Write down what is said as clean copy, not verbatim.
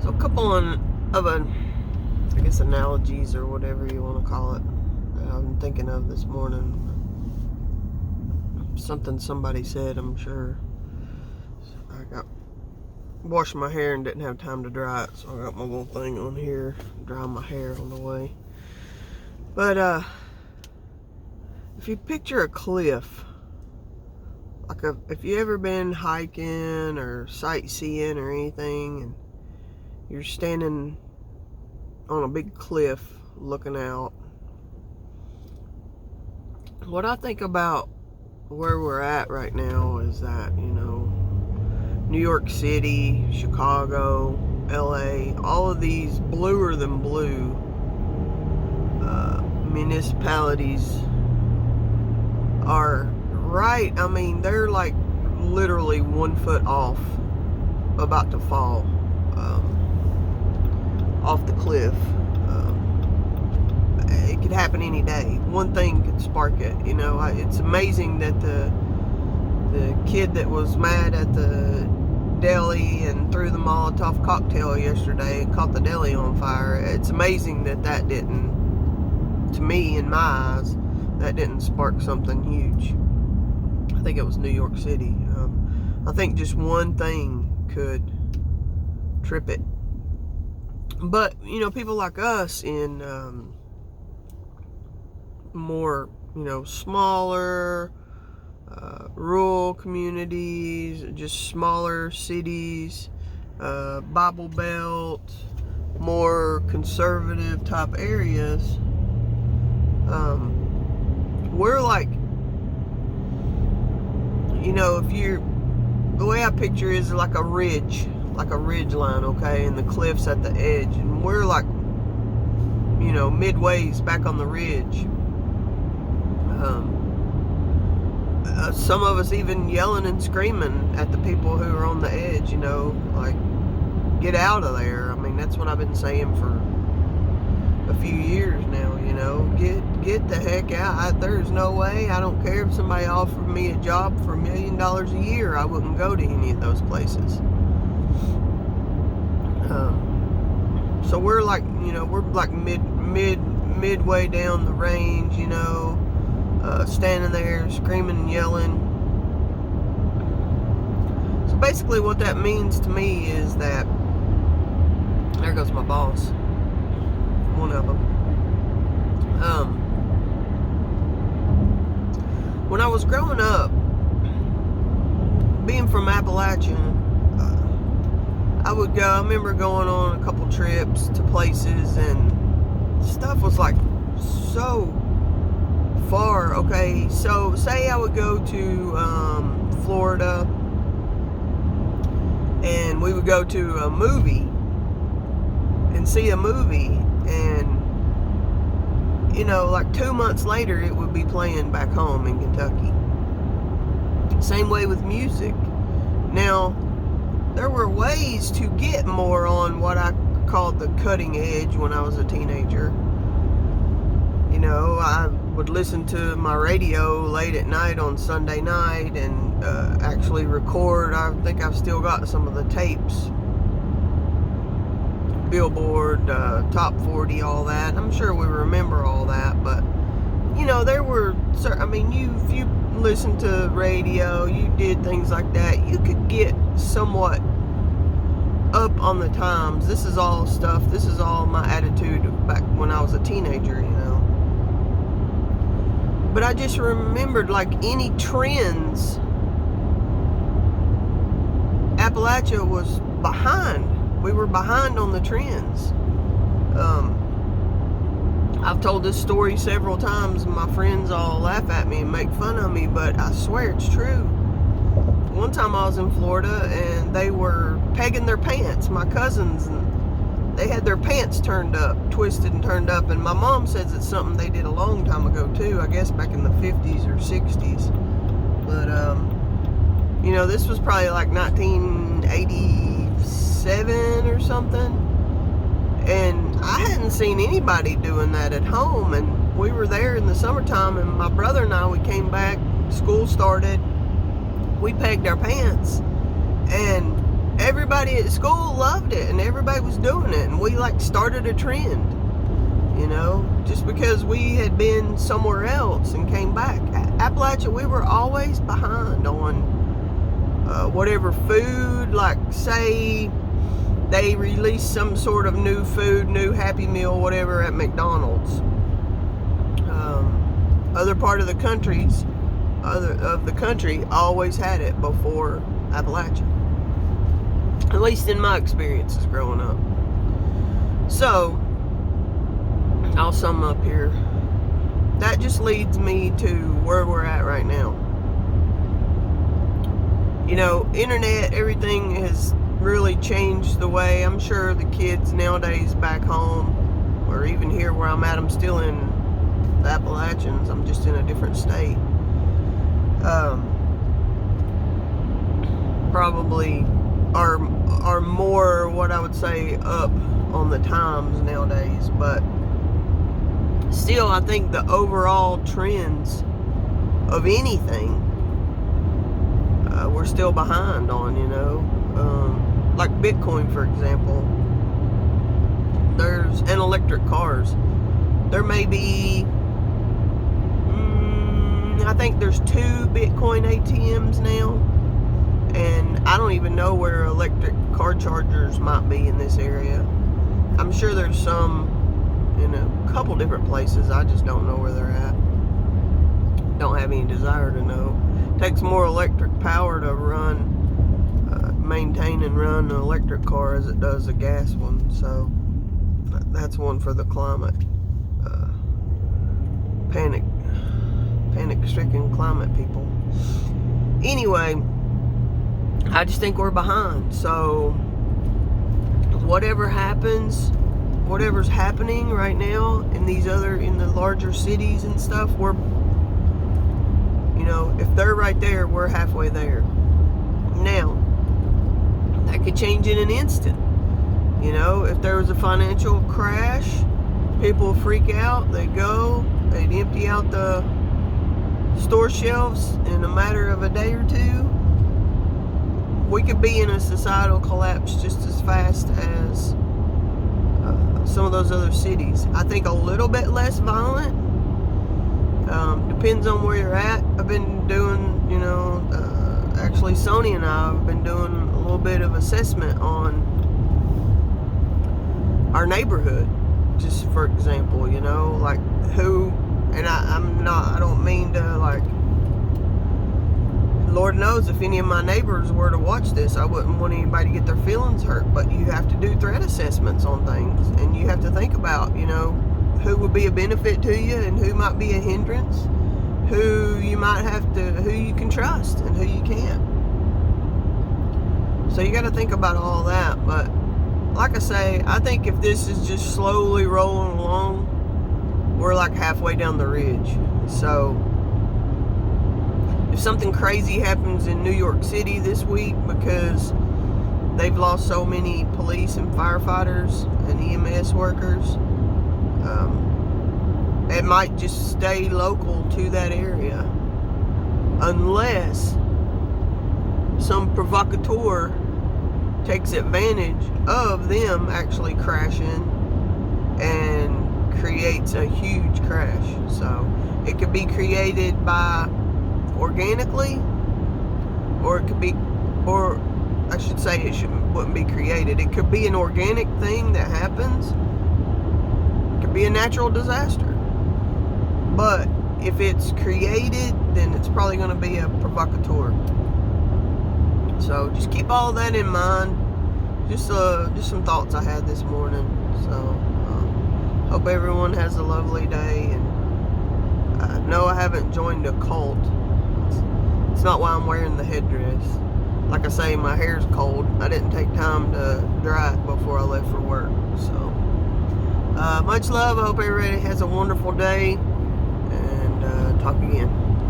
So a couple of I guess analogies or whatever you want to call it that I've been thinking of this morning. Something somebody said, I'm sure. I got washed my hair and didn't have time to dry it, so I got my little thing on here, drying my hair on the way. But if you picture a cliff, like if you ever been hiking or sightseeing or anything, and you're standing on a big cliff looking out, what I think about where we're at right now is that, New York City, Chicago, LA, all of these bluer than blue municipalities are right. I mean, they're like literally 1 foot off, about to fall off the cliff. It could happen any day. One thing could spark it. It's amazing that the kid that was mad at the deli and threw the Molotov cocktail yesterday and caught the deli on fire. It's amazing that didn't, to me, in my eyes, that didn't spark something huge. I think it was New York City. I think just one thing could trip it. But, people like us in more, smaller, rural communities, just smaller cities, Bible Belt, more conservative type areas, we're like, the way I picture is like a ridge line, okay, and the cliff's at the edge, and we're like, midways back on the ridge. Some of us even yelling and screaming at the people who are on the edge, like, get out of there. I mean, that's what I've been saying for a few years now, get the heck out. There's no way. I don't care if somebody offered me a job for $1 million a year, I wouldn't go to any of those places. So we're like, we're like midway down the range, standing there screaming and yelling. So basically what that means to me is that, there goes my boss, one of them. When I was growing up, being from Appalachia, I remember going on a couple trips to places, and stuff was like so far. Okay, so say I would go to Florida, and we would go to a movie and see a movie, and like 2 months later it would be playing back home in Kentucky. Same way with music. Now, there were ways to get more on what I called the cutting edge when I was a teenager. I would listen to my radio late at night on Sunday night and actually record. I think I've still got some of the tapes. Billboard, Top 40, all that. I'm sure we remember all that, but there were, if you listened to radio, you did things like that, you could get somewhat up on the times. This is all my attitude back when I was a teenager, But I just remembered, like, any trends, Appalachia was behind. We were behind on the trends. I've told this story several times, and my friends all laugh at me and make fun of me, but I swear it's true. One time I was in Florida, and they were pegging their pants, my cousins, and they had their pants twisted and turned up, and my mom says it's something they did a long time ago too, I guess back in the 50s or 60s. But, this was probably like 1987 or something, and I hadn't seen anybody doing that at home, and we were there in the summertime, and my brother and I, we came back, school started, we pegged our pants, and everybody at school loved it, and everybody was doing it, and we like started a trend, you know, just because we had been somewhere else and came back. Appalachia, we were always behind on whatever food, like say they released some sort of new food, new Happy Meal, whatever at McDonald's. Other part of the country always had it before Appalachia. At least in my experiences growing up. So, I'll sum up here. That just leads me to where we're at right now. You know, internet, everything has really changed the way. I'm sure the kids nowadays back home, or even here where I'm at, I'm still in the Appalachians, I'm just in a different state. Probably are more, what I would say, up on the times nowadays, but still I think the overall trends of anything we're still behind on, you know. Like Bitcoin, for example, and electric cars. There may be I think there's 2 Bitcoin ATMs now, and I don't even know where electric car chargers might be in this area. I'm sure there's some in a couple different places. I just don't know where they're at. Don't have any desire to know. It takes more electric power to maintain and run an electric car as it does a gas one. So that's one for the climate. Panic-stricken climate people. Anyway, I just think we're behind. So whatever's happening right now in the larger cities and stuff, we're, you know, if they're right there, we're halfway there. Now, that could change in an instant. You know, if there was a financial crash, people freak out, they'd empty out the store shelves in a matter of a day or two. We could be in a societal collapse just as fast as some of those other cities. I think a little bit less violent. Depends on where you're at. I've been doing, you know, actually Sony and I have been doing a little bit of assessment on our neighborhood. Just for example, you know, like who, and I don't mean to, like, Lord knows if any of my neighbors were to watch this, I wouldn't want anybody to get their feelings hurt, but you have to do threat assessments on things, and you have to think about, you know, who would be a benefit to you and who might be a hindrance, who you can trust and who you can't. So you got to think about all that. But like I say, I think if this is just slowly rolling along, we're like halfway down the ridge. So if something crazy happens in New York City this week because they've lost so many police and firefighters and EMS workers, it might just stay local to that area, unless some provocateur takes advantage of them actually crashing and creates a huge crash. So it could be created by organically, or it could be, or I should say wouldn't be created. It could be an organic thing that happens. It could be a natural disaster. But if it's created, then it's probably going to be a provocateur. So just keep all that in mind. Just some thoughts I had this morning. So hope everyone has a lovely day. And no, I haven't joined a cult. It's not why I'm wearing the headdress. Like I say, my hair's cold. I didn't take time to dry it before I left for work. So much love. I hope everybody has a wonderful day. And talk again.